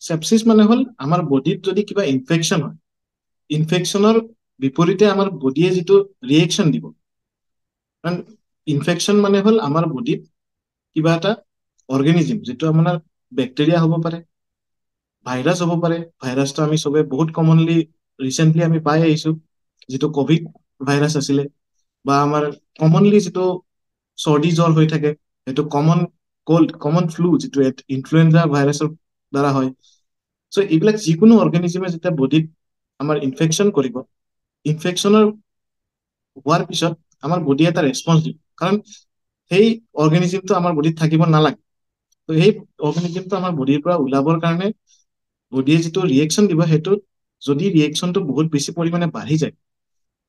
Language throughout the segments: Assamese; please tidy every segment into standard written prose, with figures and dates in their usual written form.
সেপসিস মানে হল আমাৰ বডিত যদি কিবা ইনফেকশন হয়, ইনফেকশনৰ বিপৰীতে আমাৰ বডিয়ে যিটো ৰিয়েকশ্যন দিব। কাৰণ ইনফেকশন মানে হল আমাৰ বডিত কিবা এটা অৰ্গেনিজম, যিটো আপোনাৰ বেক্টেৰিয়া হ'ব পাৰে, ভাইৰাছ হ'ব পাৰে। ভাইৰাছটো আমি চবে বহুত কমনলি ৰিচেণ্টলি আমি পাই আহিছো, যিটো কভিড ভাইৰাছ আছিলে, বা আমাৰ কমনলি যিটো চৰ্দি জ্বৰ হৈ থাকে, সেইটো কমন কল্ড, কমন ফ্লু, যিটো ইনফ্লুৱেঞ্জা ভাইৰাছৰ দ্বাৰা হয়। চ' এইবিলাক যিকোনো অৰ্গেনিজমে যেতিয়া বডিত আমাৰ ইনফেকশ্যন কৰিব, ইনফেকশ্যনৰ হোৱাৰ পিছত আমাৰ বডিয়ে এটা ৰেছপন্স দিব। কাৰণ সেই অৰ্গেনিজমটো আমাৰ বডিত থাকিব নালাগে। তো সেই অৰ্গেনিজমটো আমাৰ বডিৰ পৰা ওলাবৰ কাৰণে বডিয়ে যিটো ৰিয়েকশ্যন দিব, সেইটোত যদি ৰিয়েকশ্যনটো বহুত বেছি পৰিমাণে বাঢ়ি যায়,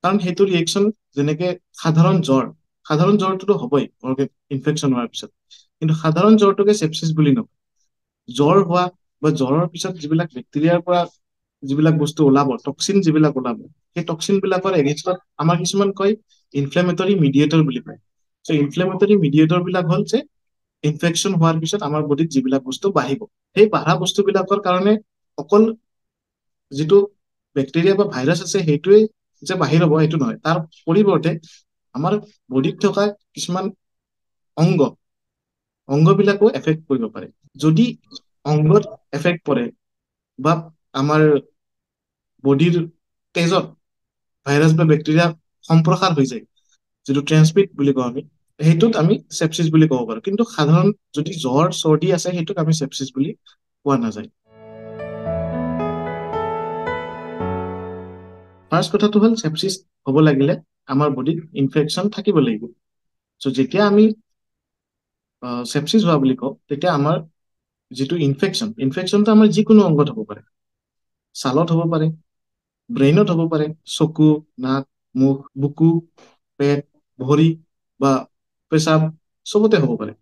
কাৰণ সেইটো ৰিয়েকশ্যন যেনেকে সাধাৰণ জ্বৰটোতো হ'বই ইনফেকশ্যন হোৱাৰ পিছত, কিন্তু সাধাৰণ জ্বৰটোকে সেপসিস বুলি নকয়। জ্বৰ হোৱা বা জ্বৰৰ পিছত যিবিলাক বেক্টেৰিয়াৰ পৰা যিবিলাক বস্তু ওলাব, টক্সিন যিবিলাক ওলাব, সেই টক্সিন বিলাকৰ এগেইনষ্টত আমাৰ কিছুমান কয় ইনফ্লেমেটৰী মিডিয়েটৰ বুলি কয়। চ' ইনফ্লেমেটৰী মিডিয়েটৰ বিলাক হ'ল যে ইনফেকশ্যন হোৱাৰ পিছত আমাৰ বডিত যিবিলাক বস্তু বাঢ়িব, সেই বাঢ়া বস্তুবিলাকৰ কাৰণে অকল যিটো বেক্টেৰিয়া বা ভাইৰাছ আছে সেইটোৱে যে বাহিৰ হ'ব সেইটো নহয়, তাৰ পৰিৱৰ্তে আমাৰ বডিত থকা কিছুমান অংগ অংগবিলাকো এফেক্ট কৰিব পাৰে। যদি অংগত এফেক্ট পৰে বা আমাৰ বডিৰ তেজত ভাইৰাছ বা বেক্টেৰিয়া সম্প্ৰসাৰ হৈ যায়, যিটো ট্ৰেন্সমিট বুলি কওঁ আমি, সেইটোত আমি সেপসিস বুলি ক'ব পাৰো। কিন্তু সাধাৰণ যদি জ্বৰ চৰ্দি আছে, সেইটোক আমি সেপসিস বুলি কোৱা নাযায়। ফাৰ্ষ্ট কথাটো হ'ল সেপসিস হ'ব লাগিলে আমাৰ বডিত ইনফেকশ্যন থাকিব লাগিব। চ' যেতিয়া আমি সেপসিস হোৱা বুলি কওঁ, তেতিয়া আমাৰ যিটো ইনফেকশ্যনটো আমাৰ যিকোনো অংগত হ'ব পাৰে। ছালত হ'ব পাৰে, ব্ৰেইনত হ'ব পাৰে, চকু, নাক, মুখ, বুকু, পেট, ভৰি বা পেচাব, চবতে হ'ব পাৰে।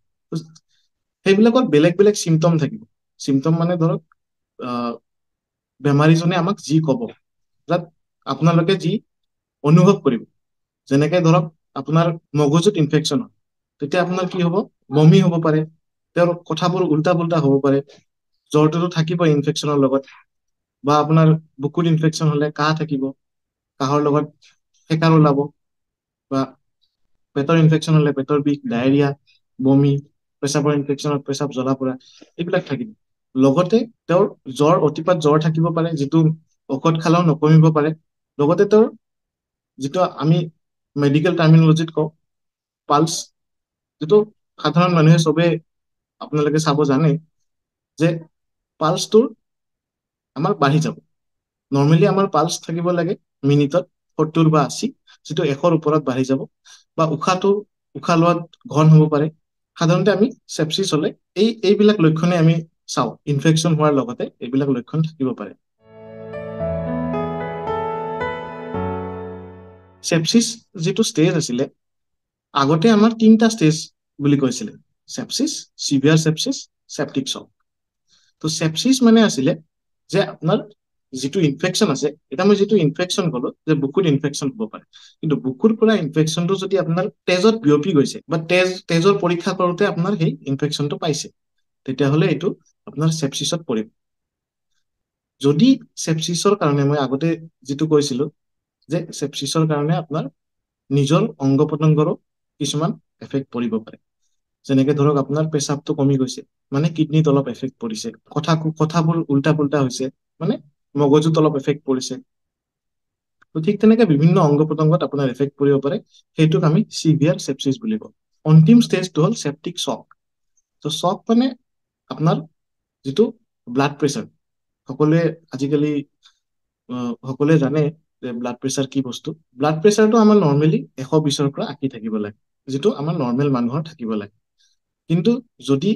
সেইবিলাকত বেলেগ বেলেগ চিমটম থাকিব। চিমটম মানে ধৰক বেমাৰীজনে আমাক যি ক'ব, তাত আপোনালোকে যি অনুভৱ কৰিব। যেনেকে ধৰক আপোনাৰ মগজুত ইনফেকশ্যন হয়, তেতিয়া আপোনাৰ কি হ'ব? বমি হ'ব পাৰে, তেওঁৰ কথাবোৰ উল্টা পুল্টা হ'ব পাৰে, জ্বৰটোতো থাকিবই ইনফেকশ্যনৰ লগত। বা আপোনাৰ বুকুত ইনফেকশ্যন হ'লে কাহ থাকিব, কাহৰ লগত সেকাৰ ওলাব। বা পেটৰ ইনফেকশ্যন হ'লে পেটৰ বিষ, ডায়েৰিয়া, বমি, পেচাবৰ ইনফেকশ্যনত পেচাব জ্বলা পোৰা, এইবিলাক থাকিব। লগতে তেওঁৰ অতিপাত জ্বৰ থাকিব পাৰে, যিটো ঔষধ খালেও নকমিব পাৰে। লগতে তেওঁৰ যিটো আমি মেডিকেল টাৰ্মিনলজিত কওঁ পালছ, যিটো সাধাৰণ মানুহে চবে আপোনালোকে চাব জানে যে পালছটোৰ আমাৰ বাঢ়ি যাব। নৰ্মেলি আমাৰ পালছ থাকিব লাগে মিনিটত 70 বা 80, যিটো 100ৰ ওপৰত বাঢ়ি যাব। বা উশাহ লোৱাত ঘন হ'ব পাৰে। সাধাৰণতে আমি সেপসিস হ'লে এইবিলাক লক্ষণে আমি চাওঁ। ইনফেকশ্যন হোৱাৰ লগতে এইবিলাক লক্ষণ থাকিব পাৰে। সেপসিস যিটো ষ্টেজ আছিলে, আগতে আমাৰ 3টা ষ্টেজ বুলি কৈছিলে: সেপসিস, চিভিয়াৰ সেপসিস, সেপ্টিক শক। তো সেপসিস মানে আছিলে যে আপোনাৰ যিটো ইনফেকশ্যন আছে, এটা মই যিটো ইনফেকশ্যন ক'লো যে বুকুত ইনফেকশ্যন হ'ব পাৰে, কিন্তু বুকুৰ পৰা ইনফেকশ্যনটো যদি আপোনাৰ তেজত বিয়পি গৈছে বা তেজৰ পৰীক্ষা কৰোতে আপোনাৰ সেই ইনফেকশ্যনটো পাইছে, তেতিয়াহ'লে এইটো আপোনাৰ সেপসিসত পৰিব। যদি সেপসিসৰ কাৰণে মই আগতে যিটো কৈছিলো যে সেপসিসৰ কাৰণে আপোনাৰ নিজৰ অংগ পতংগৰো কিছুমান এফেক্ট পৰিব পাৰে। যেনেকে ধৰক আপোনাৰ পেচাবটো কমি গৈছে, মানে কিডনীত অলপ এফেক্ট পৰিছে, কথাবোৰ উল্টা পুল্টা হৈছে, মানে মগজুত অলপ এফেক্ট পৰিছে। তো ঠিক তেনেকে বিভিন্ন অংগ পতংগত আপোনাৰ এফেক্ট পৰিব পাৰে। সেইটোক আমি চিভিয়াৰ সেপসিস বুলি কওঁ। অন্তিম ষ্টেজটো হ'ল সেপ্টিক শক। তো শক মানে আপোনাৰ যিটো ব্লাড প্ৰেছাৰ, সকলোৱে আজিকালি সকলোৱে জানে যে ব্লাড প্ৰেছাৰ কি বস্তু। ব্লাড প্ৰেছাৰটো আমাৰ নৰ্মেলি 120ৰ পৰা 80 থাকিব লাগে, যিটো আমাৰ নৰ্মেল মানুহৰ থাকিব লাগে। কিন্তু যদি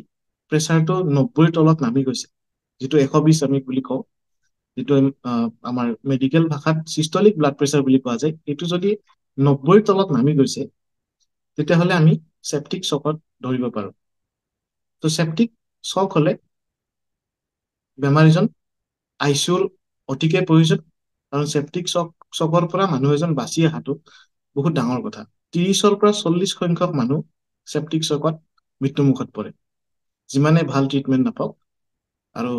প্ৰেছাৰটো 90ৰ তলত নামি গৈছে, যিটো 120 আমি বুলি কওঁ, যিটো আমাৰ মেডিকেল ভাষাত চিষ্টলিক ব্লাড প্ৰেছাৰ বুলি কোৱা যায়, এইটো যদি 90ৰ তলত নামি গৈছে, তেতিয়াহ'লে আমি সেপ্টিক শকত ধৰিব পাৰো। তো সেপ্টিক শক হ'লে বেমাৰীজন আইচিউৰ অতিকে প্ৰয়োজন। কাৰণ সেপ্টিক শকৰ পৰা মানুহ এজন বাচি অহাটো বহুত ডাঙৰ কথা। 30ৰ পৰা 40% মানুহ সেপ্টিক শকত মৃত্যুমুখত পৰে, যিমানে ভাল ট্ৰিটমেণ্ট নাপাওক। আৰু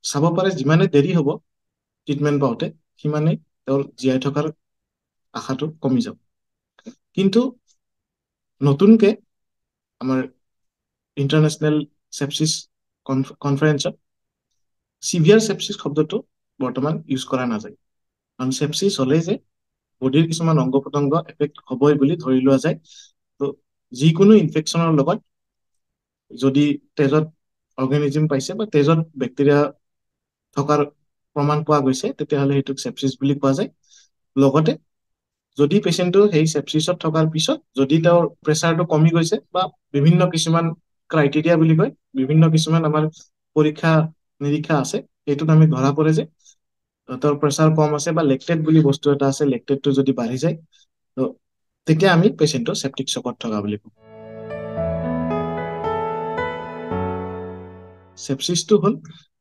চাব পাৰে যিমানে দেৰি হ'ব ট্ৰিটমেণ্ট পাওঁতে সিমানেই তেওঁৰ জীয়াই থকাৰ আশাটো কমি যাব। কিন্তু নতুনকে আমাৰ ইণ্টাৰনেশ্যনেল চেপচিছ কনফাৰেন্সত চিভিয়াৰ চেপচিছ শব্দটো বৰ্তমান ইউজ কৰা নাযায়, কাৰণ চেপচিছ হ'লে যে বডিৰ কিছুমান অংগ প্ৰত্যংগ এফেক্ট হ'বই বুলি ধৰি লোৱা যায়। তো যিকোনো ইনফেকশ্যনৰ লগত যদি তেজত অৰ্গেনিজিম পাইছে বা তেজত বেক্টেৰিয়া থকাৰ প্ৰমাণ পোৱা গৈছে তেতিয়াহ'লে সেইটোক চেপচিছ বুলি কোৱা যায়। লগতে যদি পেচেণ্টটো সেই চেপচিছত থকাৰ পিছত যদি তেওঁৰ প্ৰেচাৰটো কমি গৈছে বা বিভিন্ন কিছুমান ক্ৰাইটেৰিয়া বুলি কয়, বিভিন্ন কিছুমান আমাৰ পৰীক্ষা নিৰীক্ষা আছে, সেইটোত আমি ধৰা পৰে যে তেওঁৰ প্ৰেচাৰ কম আছে বা লেকটেট বুলি বস্তু এটা আছে, লেকটেটটো যদি বাঢ়ি যায় তো তেতিয়া আমি পেচেণ্টটো চেপ্টিক শ্বকত থকা বুলি কওঁ। চেপচিছটো হ'ল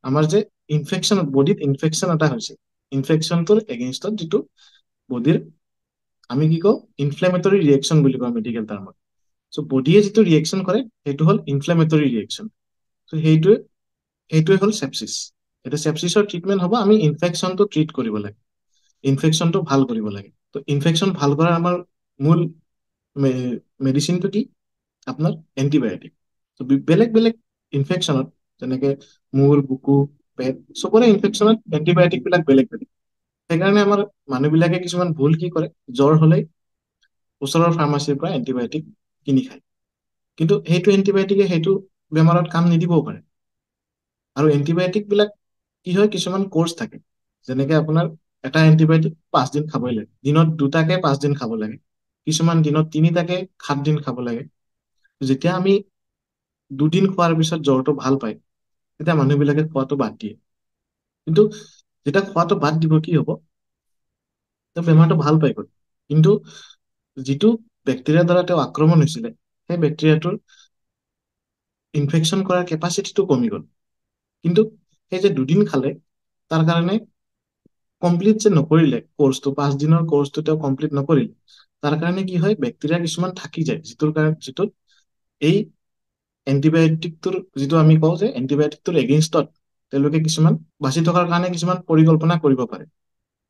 আমাৰ যে ইনফেকশ্যন, বডিত ইনফেকশ্যন এটা হৈছে, ইনফেকশ্যনটোৰ এগেইনষ্টত যিটো বডিৰ আমি কি কওঁ ইনফ্লেমেটৰী ৰিয়েকশ্যন বুলি কওঁ মেডিকেল টাৰ্মত। চ' বডিয়ে যিটো ৰিয়েকশ্যন কৰে সেইটো হ'ল ইনফ্লেমেটৰী ৰিয়েকশ্যন। চ' সেইটোৱে হ'ল চেপচিছ। এতিয়া চেপচিছৰ ট্ৰিটমেণ্ট হ'ব আমি ইনফেকশ্যনটো ট্ৰিট কৰিব লাগে, ইনফেকশ্যনটো ভাল কৰিব লাগে। তো ইনফেকশ্যন ভাল কৰাৰ আমাৰ মূল মেডিচিনটো কি আপোনাৰ এণ্টিবায়টিক। তো বেলেগ বেলেগ ইনফেকশ্যনত যেনেকে মূৰ, বুকু, পেট চবৰে ইনফেকশ্যনত এণ্টিবায়টিক বিলাক বেলেগ বেলেগ। সেইকাৰণে আমাৰ মানুহবিলাকে কিছুমান ভুল কি কৰে, জ্বৰ হ'লেই ওচৰৰ ফাৰ্মাচীৰ পৰা এণ্টিবায়টিক কিনি খায়, কিন্তু সেইটো এণ্টিবায়টিকে সেইটো বেমাৰত কাম নিদিবও পাৰে। আৰু এণ্টিবায়টিক বিলাক কি হয়, কিছুমান কোৰ্চ থাকে, যেনেকে আপোনাৰ এটা এণ্টিবায়টিক 5 দিন খাবই লাগে, দিনত 2টাকে 5 দিন খাব লাগে, কিছুমান দিনত 3টাকে 7 দিন খাব লাগে। যেতিয়া আমি 2 দিন খোৱাৰ পিছত জ্বৰটো ভাল পায় তেতিয়া মানুহবিলাকে খোৱাটো বাদ দিয়ে। কিন্তু যেতিয়া খোৱাটো বাদ দিব কি হ'ব, বেমাৰটো ভাল পাই গ'ল, কিন্তু যিটো বেক্টেৰিয়াৰ দ্বাৰা তেওঁ আক্ৰমণ হৈছিলে সেই বেক্টেৰিয়াটোৰ ইনফেকশ্যন কৰাৰ কেপাচিটিটো কমি গ'ল। কিন্তু সেই যে 2 দিন খালে তাৰ কাৰণে কমপ্লিট যে নকৰিলে কোৰ্চটো, 5 দিনৰ কোৰ্চটো তেওঁ কমপ্লিট নকৰিল, তাৰ কাৰণে কি হয় বেক্টেৰিয়া কিছুমান থাকি যায়, যিটোত এই এণ্টিবায়টিকটোৰ যিটো আমি কওঁ যে এণ্টিবায়টিকটোৰ এগেইনষ্টত তেওঁলোকে কিছুমান বাচি থকাৰ কাৰণে কিছুমান পৰিকল্পনা কৰিব পাৰে,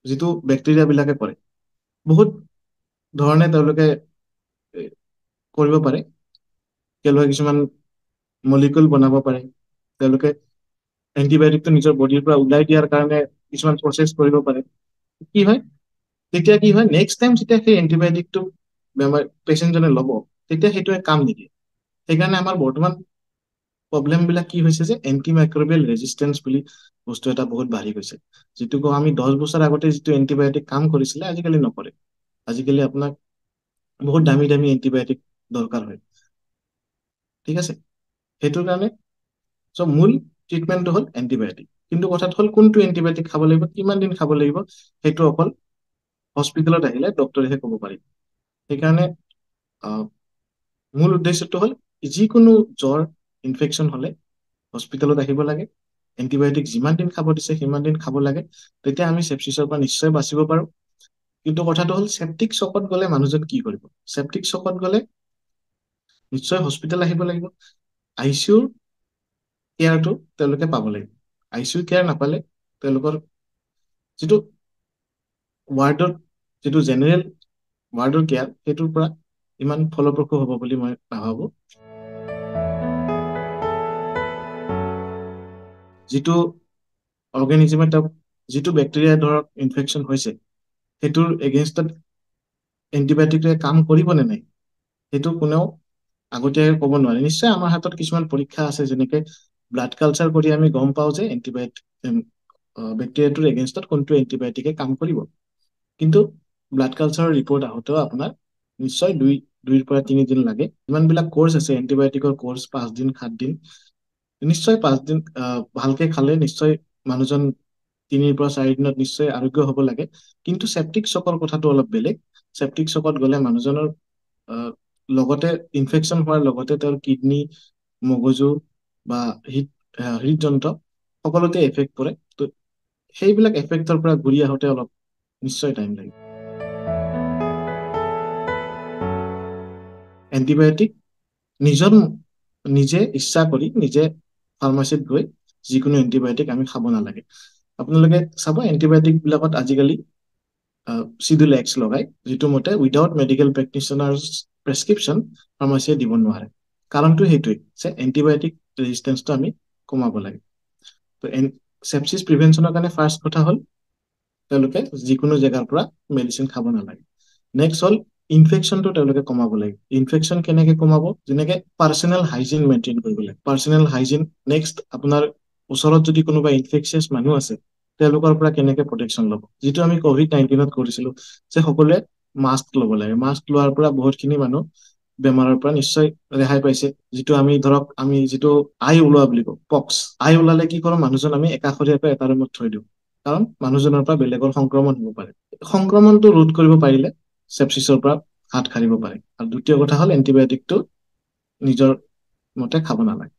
যিটো বেক্টেৰিয়া বিলাকে কৰে। বহুত ধৰণে তেওঁলোকে কৰিব পাৰে, তেওঁলোকে কিছুমান মলিকুল বনাব পাৰে, তেওঁলোকে এণ্টিবায়টিকটো নিজৰ বডিৰ পৰা ওলাই দিয়াৰ কাৰণে কিছুমান প্ৰচেছ কৰিব পাৰে। কি হয় তেতিয়া কি হয়, নেক্সট টাইম যেতিয়া সেই এণ্টিবায়টিকটো বেমাৰ পেচেণ্টজনে ল'ব তেতিয়া সেইটোৱে কাম নিদিয়ে। সেইকাৰণে আমাৰ বৰ্তমান প্ৰব্লেম বিলাক কি হৈছে যে এণ্টিমাইক্ৰবিয়েল ৰেজিষ্টেঞ্চ বুলি বস্তু এটা বহুত বাঢ়ি গৈছে, যিটো আমি 10 বছৰ আগতে যিটো এণ্টিবায়টিক কাম কৰিছিলে আজিকালি নকৰে। আজিকালি আপোনাক বহুত দামী দামী এণ্টিবায়টিক দৰকাৰ হয়, ঠিক আছে। সেইটোৰ কাৰণে চ' মূল ট্ৰিটমেণ্টটো হ'ল এণ্টিবায়টিক। কিন্তু কথাটো হ'ল কোনটো এণ্টিবায়টিক খাব লাগিব, কিমান দিন খাব লাগিব, সেইটো অকল হস্পিটেলত আহিলে ডক্টৰেহে ক'ব পাৰিব। সেইকাৰণে মূল উদ্দেশ্যটো হ'ল যিকোনো জ্বৰ ইনফেকশ্যন হ'লে হস্পিটেলত আহিব লাগে, এণ্টিবায়টিক যিমান দিন খাব দিছে সিমান দিন খাব লাগে, তেতিয়া আমি চেপচিছৰ পৰা নিশ্চয় বাচিব পাৰোঁ। কিন্তু কথাটো হ'ল চেপ্টিক শ্বকত গ'লে মানুহজন কি কৰিব, চেপ্টিক শ্বকত গ'লে নিশ্চয় হস্পিটেল আহিব লাগিব, আই চি ইউৰ কেয়াৰটো তেওঁলোকে পাব লাগিব। আই চি ইউ কেয়াৰ নাপালে তেওঁলোকৰ যিটো ৱাৰ্ডৰ যিটো জেনেৰেল ৱাৰ্ডৰ কেয়াৰ সেইটোৰ পৰা ইমান ফলপ্ৰসূ হ'ব বুলি মই নাভাবোঁ। যিটো অৰ্গেনিজিমে তেওঁক, যিটো বেক্টেৰিয়া ধৰক ইনফেকশ্যন হৈছে সেইটোৰ এগেইনষ্টত এণ্টিবায়টিকে কাম কৰিব নে নাই সেইটো কোনেও আগতীয়াকৈ ক'ব নোৱাৰে। নিশ্চয় আমাৰ হাতত কিছুমান পৰীক্ষা আছে, যেনেকে ব্লাড কালচাৰ কৰি আমি গম পাওঁ যে এণ্টিবায়টিক বেক্টেৰিয়াটোৰ এগেইনষ্টত কোনটো এণ্টিবায়টিকে কাম কৰিব। কিন্তু ব্লাড কালচাৰৰ ৰিপৰ্ট আহোঁতেও আপোনাৰ নিশ্চয় 2-ৰ পৰা 3 দিন লাগে। ইমানবিলাক কোৰ্চ আছে এণ্টিবায়টিকৰ কোৰ্চ, 5 দিন 7 দিন, নিশ্চয় 5 দিন ভালকে খালে নিশ্চয় মানুহজন 3-ৰ পৰা 4 দিনত নিশ্চয় আৰোগ্য হ'ব লাগে। কিন্তু চেপ্টিক শ্বকৰ কথাটো অলপ বেলেগ। চেপ্টিক শ্বকত গ'লে মানুহজনৰ লগতে ইনফেকশ্যন হোৱাৰ লগতে তেওঁৰ কিডনী, মগজু বা হৃদযন্ত্ৰ সকলোতে এফেক্ট পৰে। তো সেইবিলাক এফেক্টৰ পৰা ঘূৰি আহোঁতে অলপ নিশ্চয় টাইম লাগে। এণ্টিবায়টিক নিজে ইচ্ছা কৰি নিজে ফাৰ্মাচীত গৈ যিকোনো এন্টিবায়টিক আমি খাব নালাগে। আপোনালোকে চাব এন্টিবায়টিক বিলাকত আজিকালি চিডুল এক্স লগাই, যিটো মতে উইদাউট মেডিকেল প্ৰেকটিচনাৰ প্ৰেছক্ৰিপশ্যন ফাৰ্মাচীয়ে দিব নোৱাৰে। কাৰণটো সেইটোৱে যে এন্টিবায়টিক ৰেজিষ্টেঞ্চটো আমি কমাব লাগে। তো চেপচিছ প্ৰিভেনশ্যনৰ কাৰণে ফাৰ্ষ্ট কথা হ'ল তেওঁলোকে যিকোনো জেগাৰ পৰা মেডিচিন খাব নালাগে। নেক্সট হ'ল ইনফেকশ্যনটো তেওঁলোকে কমাব লাগে। ইনফেকশ্যন কেনেকে কমাব? যেনেকে পাৰ্চনেল হাইজিন মেইনটেইন কৰিব লাগে। Personal hygiene. নেক্সট আপোনাৰ ওচৰত যদি কোনোবা ইনফেকচিয়াছ মানুহ আছে তেওঁলোকৰ পৰা কেনেকে প্ৰটেকশ্যন ল'ব, যিটো আমি COVID-19 কৰিছিলো যে সকলোৱে মাস্ক ল'ব লাগে। মাস্ক লোৱাৰ পৰা বহুতখিনি মানুহ বেমাৰৰ পৰা নিশ্চয় ৰেহাই পাইছে। যিটো আমি ধৰক আমি যিটো আই ওলোৱা বুলি কওঁ পক্স, আই ওলালে কি কৰোঁ, মানুহজন আমি একাষৰীয়াকৈ এটা ৰুমত থৈ দিওঁ, কাৰণ মানুহজনৰ পৰা বেলেগৰ সংক্ৰমণ হ'ব পাৰে। সংক্ৰমণটো ৰোধ কৰিব পাৰিলে চেপচিছৰ পৰা হাত সাৰিব পাৰে। আৰু দ্বিতীয় কথা হ'ল এন্টিবায়টিকটো নিজৰ মতে খাব নালাগে।